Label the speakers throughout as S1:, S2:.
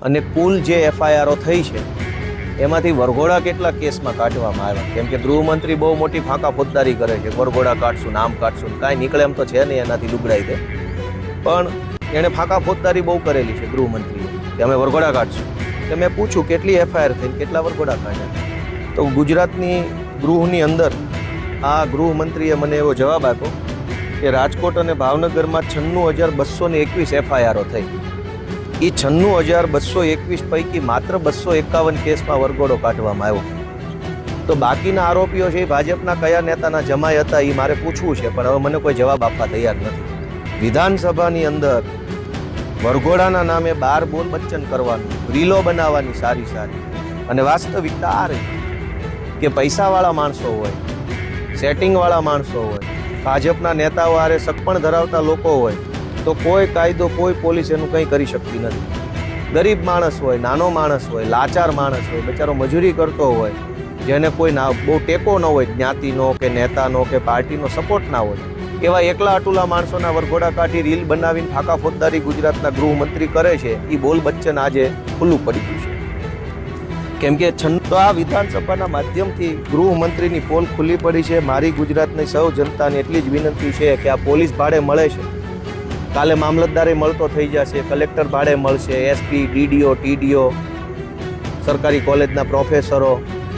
S1: અને કુલ જે એફઆઈઆરો થઈ છે એમાંથી વરઘોડા કેટલા કેસમાં કાઢવામાં આવ્યા? કેમ કે ગૃહમંત્રી બહુ મોટી ફાંકા ફોજદારી કરે છે, વરઘોડા કાઢશું, નામ કાઢશું, કાંઈ નીકળે એમ તો છે નહીં, એનાથી લુગડાઈ દે. પણ એણે ફાંકા ફોજદારી બહુ કરેલી છે ગૃહમંત્રીએ કે અમે વરઘોડા કાઢશું. તો મેં પૂછ્યું કેટલી એફઆઈઆર થઈ, કેટલા વરઘોડા કાઢ્યા? તો ગુજરાતની ગૃહની અંદર આ ગૃહમંત્રીએ મને એવો જવાબ આપ્યો કે રાજકોટ અને ભાવનગરમાં 96,221 એફઆઈઆરો થઈ. એ 96,221 પૈકી માત્ર 251 કેસમાં વરઘોડો કાઢવામાં આવ્યો. તો બાકીના આરોપીઓ છે એ ભાજપના કયા નેતાના જમાઈ હતા એ મારે પૂછવું છે, પણ હવે મને કોઈ જવાબ આપવા તૈયાર નથી. વિધાનસભાની અંદર વરઘોડાના નામે 12 બોલ બચ્ચન કરવાનું, રીલો બનાવવાની સારી સારી, અને વાસ્તવિકતા આ રહી કે પૈસાવાળા માણસો હોય, સેટિંગવાળા માણસો હોય, ભાજપના નેતાઓ આરે સગપણ ધરાવતા લોકો હોય તો કોઈ કાયદો, કોઈ પોલીસ એનું કંઈ કરી શકતી નથી. ગરીબ માણસ હોય, નાનો માણસ હોય, લાચાર માણસ હોય, બચારો મજૂરી કરતો હોય, જેને કોઈ બહુ ટેકો ન હોય, જ્ઞાતિનો કે નેતાનો કે પાર્ટીનો સપોર્ટ ના હોય, એવા એકલા અટુલા માણસોના વરઘોડા કાઢી રીલ બનાવીને ફાંકા ફોજદારી ગુજરાતના ગૃહમંત્રી કરે છે. એ બોલ બચ્ચન આજે ખુલ્લું પડી ગયું છે. કેમ કે તો આ વિધાનસભાના માધ્યમથી ગૃહમંત્રીની પોલ ખુલ્લી પડી છે. મારી ગુજરાતની સૌ જનતાને એટલી જ વિનંતી છે કે આ પોલીસ ભાડે મળે છે, કાલે મામલતદારે મળતો થઈ જશે, કલેક્ટર ભાડે મળશે, એસપી, ડીડીઓ, ટીડીઓ, સરકારી કોલેજના પ્રોફેસરો,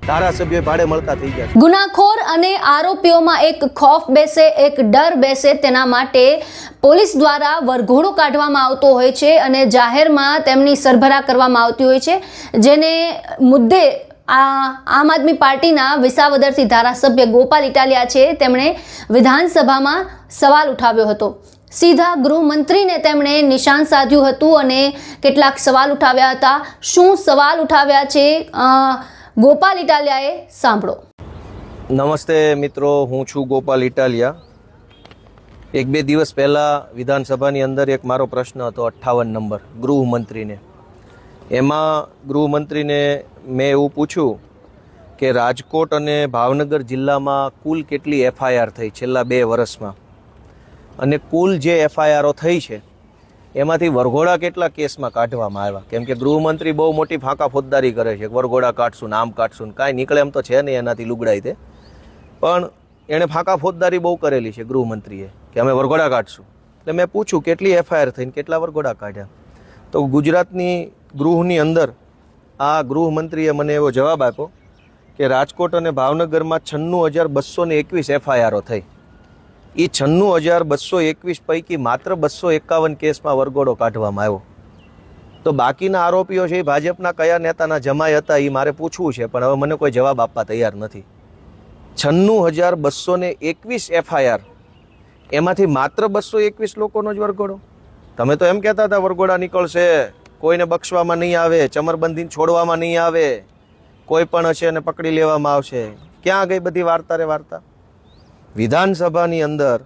S1: ધારાસભ્યો ભાડે મળતા થઈ જશે.
S2: ગુનાખોર અને આરોપીઓમાં એક ખોફ બેસે, એક ડર બેસે, તેના માટે પોલીસ દ્વારા વરઘોડો કાઢવામાં આવતો હોય છે અને જાહેરમાં તેમની સરભરા કરવામાં આવતી હોય છે. જેને મુદ્દે આમ આદમી પાર્ટીના વિસાવદરથી ધારાસભ્ય ગોપાલ ઇટાલિયા છે, તેમણે વિધાનસભામાં સવાલ ઉઠાવ્યો હતો. સીધા ગૃહમંત્રીને તેમણે નિશાન સાધ્યું હતું અને કેટલાક સવાલ ઉઠાવ્યા હતા. શું સવાલ ઉઠાવ્યા છે ગોપાલ ઇટાલિયાએ, સાંભળો.
S1: નમસ્તે મિત્રો, હું છું ગોપાલ ઇટાલિયા. 1-2 દિવસ પહેલાં વિધાનસભાની અંદર એક મારો પ્રશ્ન હતો 58 નંબર ગૃહમંત્રીને. એમાં ગૃહમંત્રીને મેં એવું પૂછ્યું કે રાજકોટ અને ભાવનગર જિલ્લામાં કુલ કેટલી એફઆઈઆર થઈ છેલ્લા 2 વર્ષમાં, અને કુલ જે એફઆઈઆરો થઈ છે એમાંથી વરઘોડા કેટલા કેસમાં કાઢવામાં આવ્યા? કેમ કે ગૃહમંત્રી બહુ મોટી ફાંકા ફોજદારી કરે છે, વરઘોડા કાઢશું, નામ કાઢશું, કાંઈ નીકળે એમ તો છે નહીં, એનાથી લુગડાઈ દે. પણ એણે ફાંકા ફોજદારી બહુ કરેલી છે ગૃહમંત્રીએ કે અમે વરઘોડા કાઢશું. એટલે મેં પૂછ્યું કેટલી એફઆઈઆર થઈને કેટલા વરઘોડા કાઢ્યા? તો ગુજરાતની ગૃહની અંદર આ ગૃહમંત્રીએ મને એવો જવાબ આપ્યો કે રાજકોટ અને ભાવનગરમાં 96,221 એફઆઈઆરો થઈ. એ 96,221 પૈકી માત્ર 251 કેસમાં વરઘોડો કાઢવામાં આવ્યો. તો બાકીના આરોપીઓ છે એ ભાજપના કયા નેતાના જમાઈ હતા એ મારે પૂછવું છે, પણ હવે મને કોઈ જવાબ આપવા તૈયાર નથી. 96,221 એફઆઈઆર, એમાંથી માત્ર 221 લોકોનો જ વરઘોડો. તમે તો એમ કહેતા હતા વરઘોડા નીકળશે, કોઈને બક્ષવામાં નહીં આવે, ચમરબંધીને છોડવામાં નહીં આવે, કોઈ પણ હશે એને પકડી લેવામાં આવશે. ક્યાં ગઈ બધી વાર્તા રે વાર્તા? વિધાનસભાની અંદર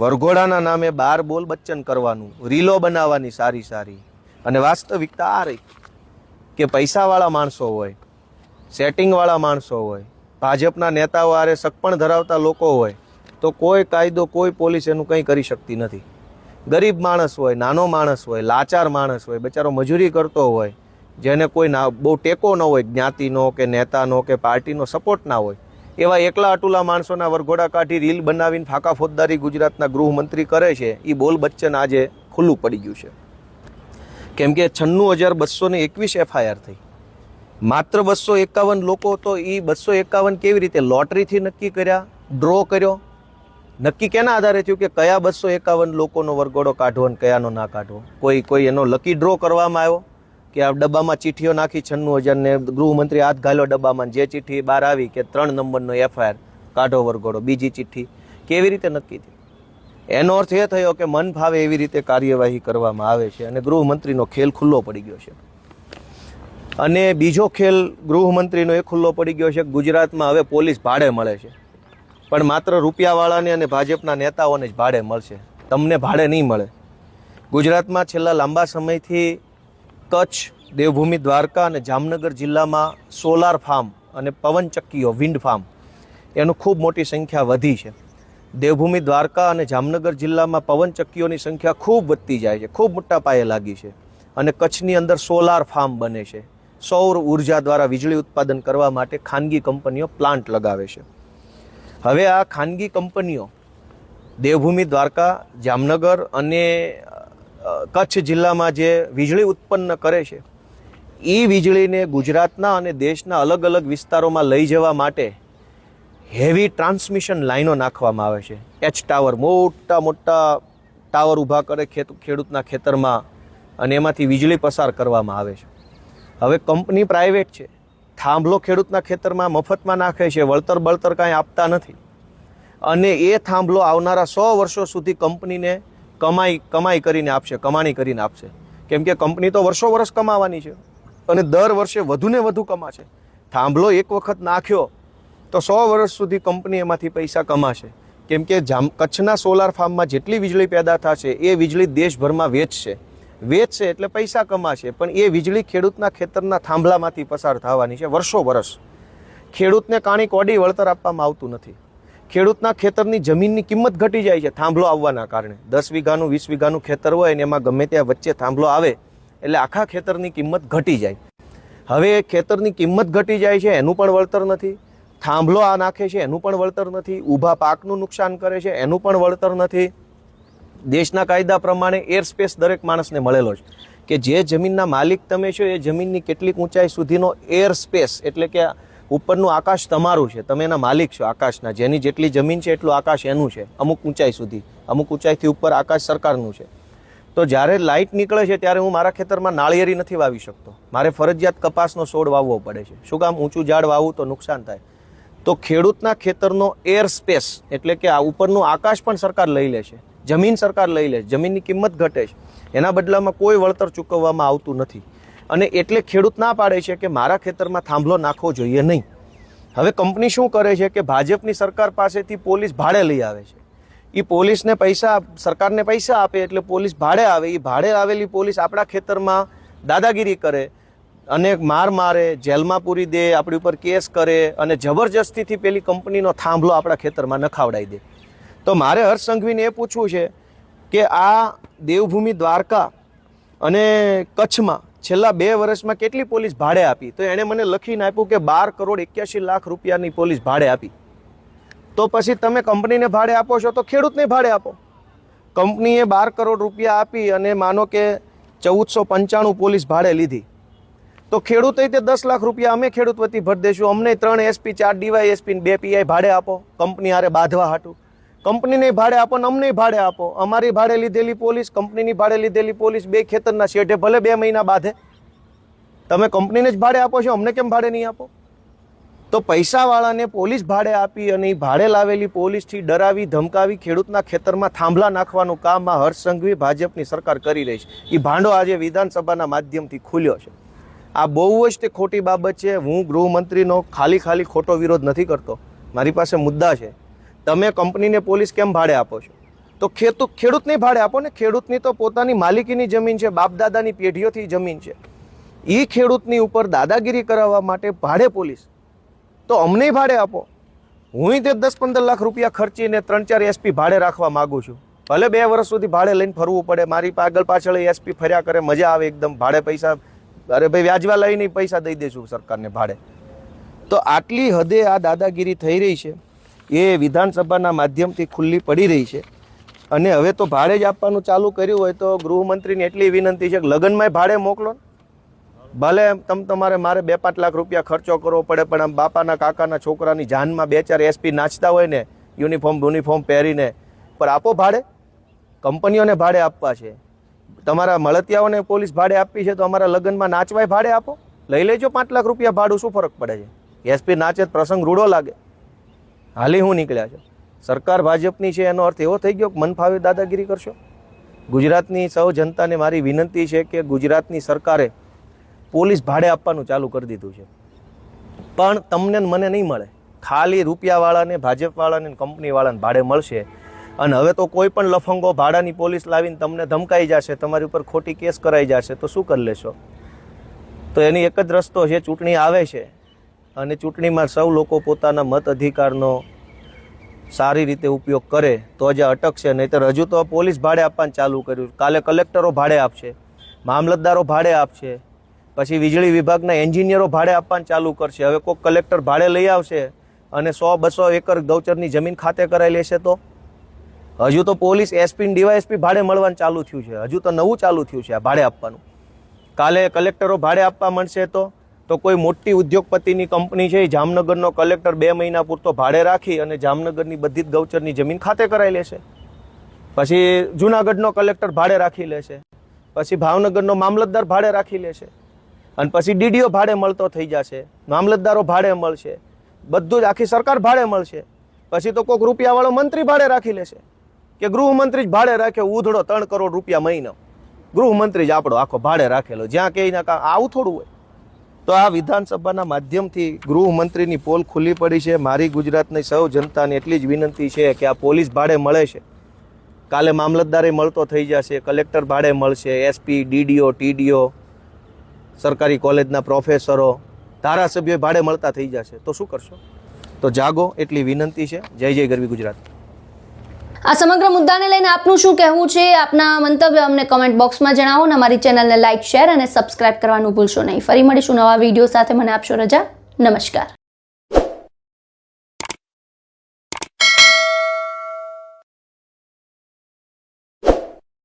S1: વરઘોડાના નામે 12 બોલ બચ્ચન કરવાનું, રીલો બનાવવાની સારી સારી, અને વાસ્તવિકતા આ રહી કે પૈસાવાળા માણસો હોય, સેટિંગવાળા માણસો હોય, ભાજપના નેતાઓ આરે સગપણ ધરાવતા લોકો હોય તો કોઈ કાયદો, કોઈ પોલીસ એનું કંઈ કરી શકતી નથી. ગરીબ માણસ હોય, નાનો માણસ હોય, લાચાર માણસ હોય, બચારો મજૂરી કરતો હોય, જેને કોઈ બહુ ટેકો ન હોય, જ્ઞાતિનો કે નેતાનો કે પાર્ટીનો સપોર્ટ ના હોય, એવા એકલા અટુલા માણસોના વરઘોડા કાઢી રીલ બનાવીને ફાંકા ફોજદારી ગુજરાતના ગૃહમંત્રી કરે છે. એ બોલ બચ્ચન આજે ખુલ્લું પડી ગયું છે. કેમ કે 96,221 એફઆઈઆર થઈ, માત્ર 251 લોકો. તો એ 251 કેવી રીતે? લોટરીથી નક્કી કર્યા, ડ્રો કર્યો? નક્કી કેના આધારે થયું કે કયા 251 લોકોનો વરઘોડો કાઢવો અને કયાનો ના કાઢવો? કોઈ એનો લકી ડ્રો કરવામાં આવ્યો કે આ ડબ્બામાં ચીઠીઓ નાખી 96,000 ને ગૃહમંત્રી હાથ ઘાલ્યો ડબ્બામાં, જે ચીઠ્ઠી બહાર આવી કે 3 નંબરનો એફઆઈઆર કાઢો વરઘોડો, બીજી ચીઠ્ઠી કેવી રીતે નક્કી થઈ? એનો અર્થ એ થયો કે મન ફાવે એવી રીતે કાર્યવાહી કરવામાં આવે છે અને ગૃહમંત્રીનો ખેલ ખુલ્લો પડી ગયો છે. અને બીજો ખેલ ગૃહમંત્રીનો એ ખુલ્લો પડી ગયો છે કે ગુજરાતમાં હવે પોલીસ ભાડે મળે છે, પણ માત્ર રૂપિયાવાળાને અને ભાજપના નેતાઓને જ ભાડે મળશે, તમને ભાડે નહીં મળે. ગુજરાતમાં છેલ્લા લાંબા સમયથી કચ્છ, દેવભૂમિ દ્વારકા અને જામનગર જિલ્લામાં સોલાર ફાર્મ અને પવનચક્કીઓ, વિન્ડ ફાર્મ, એનું ખૂબ મોટી સંખ્યા વધી છે. દેવભૂમિ દ્વારકા અને જામનગર જિલ્લામાં પવનચક્કીઓની સંખ્યા ખૂબ વધતી જાય છે, ખૂબ મોટા પાયે લાગી છે. અને કચ્છની અંદર સોલાર ફાર્મ બને છે. સૌર ઉર્જા દ્વારા વીજળી ઉત્પાદન કરવા માટે ખાનગી કંપનીઓ પ્લાન્ટ લગાવે છે. હવે આ ખાનગી કંપનીઓ દેવભૂમિ, દ્વારકા, જામનગર અને કચ્છ જિલ્લામાં જે વીજળી ઉત્પન્ન કરે છે એ વીજળીને ગુજરાતના અને દેશના અલગ અલગ વિસ્તારોમાં લઈ જવા માટે હેવી ટ્રાન્સમિશન લાઈનો નાખવામાં આવે છે. એચ ટાવર, મોટા મોટા ટાવર ઊભા કરે ખેડૂતના ખેતરમાં અને એમાંથી વીજળી પસાર કરવામાં આવે છે. હવે કંપની પ્રાઇવેટ છે, થાંભલો ખેડૂતના ખેતરમાં મફતમાં નાખે છે, વળતર બળતર કાંઈ આપતા નથી, અને એ થાંભલો આવનારા 100 વર્ષો સુધી કંપનીને કમાણી કરીને આપશે. કેમ કે કંપની તો વર્ષો વર્ષ કમાવાની છે અને દર વર્ષે વધુને વધુ કમાશે. થાંભલો એક વખત નાખ્યો તો 100 વર્ષ સુધી કંપની એમાંથી પૈસા કમાશે. કેમ કે કચ્છના સોલાર ફાર્મમાં જેટલી વીજળી પેદા થશે એ વીજળી દેશભરમાં વેચશે એટલે પૈસા કમાશે, પણ એ વીજળી ખેડૂતના ખેતરના થાંભલામાંથી પસાર થવાની છે વર્ષો વર્ષ. ખેડૂતને કાણી કોડી વળતર આપવામાં આવતું નથી. ખેડૂતના ખેતરની જમીનની કિંમત ઘટી જાય છે થાંભલો આવવાના કારણે. 10 વીઘાનું 20 વીઘાનું ખેતર હોય ને એમાં ગમે ત્યાં વચ્ચે થાંભલો આવે એટલે આખા ખેતરની કિંમત ઘટી જાય. હવે ખેતરની કિંમત ઘટી જાય છે એનું પણ વળતર નથી, થાંભલો આ નાખે છે એનું પણ વળતર નથી, ઊભા પાકનું નુકસાન કરે છે એનું પણ વળતર નથી. દેશના કાયદા પ્રમાણે એર સ્પેસ દરેક માણસને મળેલો છે કે જે જમીનના માલિક તમે છો એ જમીનની કેટલીક ઊંચાઈ સુધીનો એર સ્પેસ એટલે કે ઉપરનું આકાશ તમારું છે, તમે એના માલિક છો આકાશના. જેની જેટલી જમીન છે એટલું આકાશ એનું છે, અમુક ઊંચાઈ સુધી, અમુક ઊંચાઈથી ઉપર આકાશ સરકારનું છે. તો જ્યારે લાઇટ નીકળે છે ત્યારે હું મારા ખેતરમાં નાળિયેરી નથી વાવી શકતો, મારે ફરજિયાત કપાસનો છોડ વાવવો પડે છે. શું કામ? ઊંચું ઝાડ વાવું તો નુકસાન થાય. તો ખેડૂતના ખેતરનો એર સ્પેસ એટલે કે આ ઉપરનું આકાશ પણ સરકાર લઈ લે છે, જમીન સરકાર લઈ લે છે, જમીનની કિંમત ઘટે છે, એના બદલામાં કોઈ વળતર ચૂકવવામાં આવતું નથી. અને એટલે ખેડૂત ના પાડે છે કે મારા ખેતરમાં થાંભલો નાખવો જોઈએ નહીં. હવે કંપની શું કરે છે કે ભાજપની સરકાર પાસેથી પોલીસ ભાડે લઈ આવે છે. એ પોલીસને સરકારને પૈસા આપે એટલે પોલીસ ભાડે આવે. એ ભાડે આવેલી પોલીસ આપણા ખેતરમાં દાદાગીરી કરે અને મારે, જેલમાં પૂરી દે, આપણી ઉપર કેસ કરે અને જબરજસ્તીથી પેલી કંપનીનો થાંભલો આપણા ખેતરમાં નખાવડાવી દે. તો મારે હર્ષ સંઘવીને એ પૂછવું છે કે આ દેવભૂમિ, દ્વારકા અને કચ્છમાં છેલ્લા 2 વર્ષમાં કેટલી પોલીસ ભાડે આપી? તો એણે મને લખીને આપ્યું કે 12 કરોડ 81 લાખ રૂપિયાની પોલીસ ભાડે આપી. તો પછી તમે કંપનીને ભાડે આપો છો તો ખેડૂતને ભાડે આપો. કંપનીએ 12 કરોડ રૂપિયા આપી અને માનો કે 1495 પોલીસ ભાડે લીધી, તો ખેડૂતે તે 10 લાખ રૂપિયા અમે ખેડૂત વતી ભરી દઈશું. અમને 3 SP, 4 DYSP, 2 PI ભાડે આપો, કંપની હારે બાંધવા હાટું. કંપનીને ભાડે આપો ને અમને ભાડે આપો. અમારી ભાડે લીધેલી પોલીસ, કંપનીની ભાડે લીધેલી પોલીસ, બે ખેતરના શેઢે ભલે 2 મહિના બાંધે. તમે કંપનીને જ ભાડે આપો છો, અમને કેમ ભાડે નહીં આપો? તો પૈસાવાળાને પોલીસ ભાડે આપી અને ભાડે લાવેલી પોલીસથી ડરાવી ધમકાવી ખેડૂતના ખેતરમાં થાંભલા નાખવાનું કામ આ હર્ષ સંઘવી ભાજપની સરકાર કરી રહી છે. એ ભાંડો આજે વિધાનસભાના માધ્યમથી ખુલ્યો છે. આ બહુ જ તે ખોટી બાબત છે. હું ગૃહમંત્રીનો ખાલી ખોટો વિરોધ નથી કરતો, મારી પાસે મુદ્દા છે. તમે કંપનીને પોલીસ કેમ ભાડે આપો છો? તો ખેડૂતને ભાડે આપો ને. ખેડૂતની તો પોતાની માલિકીની જમીન છે, બાપ દાદાની પેઢીઓથી જમીન છે. એ ખેડૂતની ઉપર દાદાગીરી કરાવવા માટે ભાડે પોલીસ, તો અમને ભાડે આપો. હું તે 10-15 લાખ રૂપિયા ખર્ચીને 3-4 SP ભાડે રાખવા માગું છું. ભલે 2 વર્ષ સુધી ભાડે લઈને ફરવું પડે, મારી આગળ પાછળ SP ફર્યા કરે, મજા આવે એકદમ. ભાડે પૈસા, અરે ભાઈ વ્યાજવા લઈને પૈસા દઈ દઈશું સરકારને ભાડે. તો આટલી હદે આ દાદાગીરી થઈ રહી છે, એ વિધાનસભાના માધ્યમથી ખુલ્લી પડી રહી છે. અને હવે તો ભાડે જ આપવાનું ચાલુ કર્યું હોય તો ગૃહમંત્રીને એટલી વિનંતી છે કે લગ્નમાં ભાડે મોકલો. ભલે તમારે મારે 2-5 લાખ રૂપિયા ખર્ચો કરવો પડે, પણ આમ બાપાના કાકાના છોકરાની જાનમાં 2-4 SP નાચતા હોય ને યુનિફોર્મ પહેરીને, પર આપો ભાડે. કંપનીઓને ભાડે આપવા છે, તમારા મળતિયાઓને પોલીસ ભાડે આપવી છે, તો અમારા લગ્નમાં નાચવાય ભાડે આપો. લઈ લેજો 5 લાખ રૂપિયા ભાડું, શું ફરક પડે છે? SP નાચે પ્રસંગ રૂડો લાગે. હાલી હું નીકળ્યા છે. સરકાર ભાજપની છે એનો અર્થ એવો થઈ ગયો કે મન ફાવે દાદાગીરી કરશો? ગુજરાતની સૌ જનતાને મારી વિનંતી છે કે ગુજરાતની સરકારે પોલીસ ભાડે આપવાનું ચાલુ કરી દીધું છે, પણ તમને મને નહીં મળે. ખાલી રૂપિયાવાળાને, ભાજપવાળાને, કંપનીવાળાને ભાડે મળશે. અને હવે તો કોઈ પણ લફંગો ભાડાની પોલીસ લાવીને તમને ધમકાઈ જશે, તમારી ઉપર ખોટી કેસ કરાઈ જશે, તો શું કરી લેશો? તો એની એક જ રસ્તો છે, ચૂંટણી આવે છે અને ચૂંટણીમાં સૌ લોકો પોતાના મત અધિકારનો સારી રીતે ઉપયોગ કરે તો જ અટકશે. નહીંતર હજુ તો પોલીસ ભાડે આપવાનું ચાલુ કર્યું, કાલે કલેક્ટરો ભાડે આપશે. મામલતદારો ભાડે આપશે, પછી વીજળી વિભાગના એન્જિનિયરો ભાડે આપવાનું ચાલુ કરશે. હવે કોઈ કલેક્ટર ભાડે લઈ આવશે અને 100-200 એકર ગૌચરની જમીન ખાતે કરાવી લેશે તો હજુ તો પોલીસ એસપી ડીવાયએસપી ભાડે મળવાનું ચાલુ થયું છે. હજુ તો નવું ચાલુ થયું છે આ ભાડે આપવાનું. કાલે કલેક્ટરો ભાડે આપવા માંડશે તો કોઈ મોટી ઉદ્યોગપતિની કંપની છે, જામનગરનો કલેક્ટર 2 મહિના પૂરતો ભાડે રાખી અને જામનગરની બધી જ ગૌચરની જમીન ખાતે કરાવી લેશે. પછી જુનાગઢનો કલેક્ટર ભાડે રાખી લેશે, પછી ભાવનગરનો મામલતદાર ભાડે રાખી લેશે, અને પછી ડીડીઓ ભાડે મળતો થઈ જશે, મામલતદારો ભાડે મળશે, બધું જ આખી સરકાર ભાડે મળશે. પછી તો કોઈક રૂપિયાવાળો મંત્રી ભાડે રાખી લેશે કે ગૃહમંત્રી જ ભાડે રાખે, ઉધડો 3 કરોડ રૂપિયા મહિનો ગૃહમંત્રી જ આપણો આખો ભાડે રાખેલો, જ્યાં કે આવું થોડું હોય. તો આ વિધાનસભાના માધ્યમથી ગૃહમંત્રીની પોલ ખુલ્લી પડી છે. મારી ગુજરાતની સૌ જનતાને એટલી જ વિનંતી છે કે આ પોલીસ ભાડે મળે છે, કાલે મામલતદારે મળતો થઈ જશે, કલેક્ટર ભાડે મળશે, એસપી, ડીડીઓ, ટીડીઓ, સરકારી કોલેજના પ્રોફેસરો, ધારાસભ્યો ભાડે મળતા થઈ જશે. તો શું કરશો? તો જાગો એટલી વિનંતી છે. જય જય ગરવી ગુજરાત.
S2: આ સમગ્ર મુદ્દાને લઈને આપનું શું કહેવું છે? આપના મંતવ્ય અમને કમેન્ટ બોક્સમાં જણાવો અને અમારી ચેનલને લાઇક, શેર અને સબસ્ક્રાઇબ કરવાનું ભૂલશો નહીં. ફરી મળીશું નવા વિડીયો સાથે. મને આપશો રજા. નમસ્કાર.